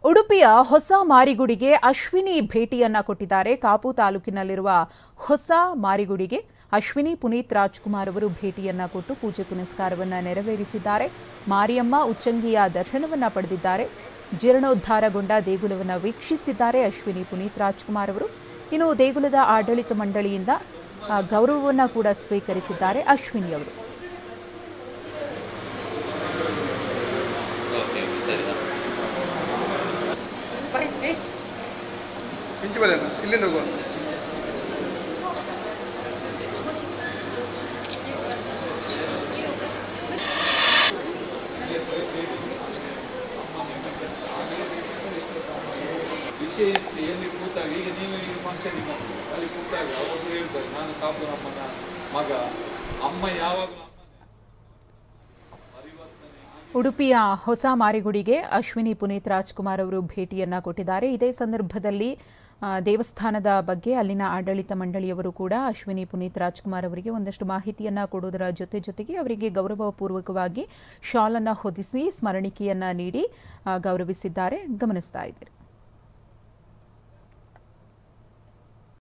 ಉಡುಪಿಯ ಹೊಸ ಮಾರಿಗುಡಿಗೆ ಅಶ್ವಿನಿ ಭೇಟಿಯನ್ನ ಕೊಟ್ಟಿದ್ದಾರೆ. ಕಾಪು ತಾಲೂಕಿನಲ್ಲಿರುವ ಹೊಸ ಮಾರಿಗುಡಿಗೆ ಅಶ್ವಿನಿ ಪುನೀತ್ ರಾಜ್ಕುಮಾರ್ ಅವರು ಭೇಟಿಯನ್ನ ಕೊಟ್ಟು ಪೂಜೆ ಪುನಸ್ಕಾರವನ್ನ ನೆರವೇರಿಸಿದ್ದಾರೆ. ಮಾರಿಯಮ್ಮ ಉಚ್ಚಂಗಿಯ ದರ್ಶನವನ್ನ ಪಡೆದಿದ್ದಾರೆ. ಜೀರ್ಣೋದ್ಧಾರಗೊಂಡ ದೇಗುಲವನ್ನು ವೀಕ್ಷಿಸಿದ್ದಾರೆ ಅಶ್ವಿನಿ ಪುನೀತ್ ರಾಜ್ಕುಮಾರ್ ಅವರು. ಇನ್ನು ದೇಗುಲದ ಆಡಳಿತ ಮಂಡಳಿಯಿಂದ ಗೌರವವನ್ನು ಕೂಡ ಸ್ವೀಕರಿಸಿದ್ದಾರೆ ಅಶ್ವಿನಿ ಅವರು. ವಿಷಯ ಎಲ್ಲಿ ಕೂತಾಗ ಈಗ ನೀವು ಈಗ ಫಂಕ್ಷನ್ ಅಲ್ಲಿ ಕೂತಾಗ ಅವರು ಹೇಳ್ತಾರೆ ನಾನು ಕಾಪು ಅಮ್ಮನ ಮಗ ಅಮ್ಮ ಯಾವಾಗಲೂ ಉಡುಪಿಯ ಹೊಸ ಮಾರಿಗುಡಿಗೆ ಅಶ್ವಿನಿ ಪುನೀತ್ ರಾಜ್ಕುಮಾರ್ ಅವರು ಭೇಟಿಯನ್ನ ಕೊಟ್ಟಿದ್ದಾರೆ. ಇದೇ ಸಂದರ್ಭದಲ್ಲಿ ದೇವಸ್ಥಾನದ ಬಗ್ಗೆ ಅಲ್ಲಿನ ಆಡಳಿತ ಮಂಡಳಿಯವರು ಕೂಡ ಅಶ್ವಿನಿ ಪುನೀತ್ ರಾಜ್ಕುಮಾರ್ ಅವರಿಗೆ ಒಂದಷ್ಟು ಮಾಹಿತಿಯನ್ನ ಕೊಡುವುದರ ಜೊತೆಗೆ ಅವರಿಗೆ ಗೌರವಪೂರ್ವಕವಾಗಿ ಶಾಲನ್ನು ಹೊದಿಸಿ ಸ್ಮರಣಿಕೆಯನ್ನ ನೀಡಿ ಗೌರವಿಸಿದ್ದಾರೆ. ಗಮನಿಸ್ತಾ ಇದ್ದೀರಿ.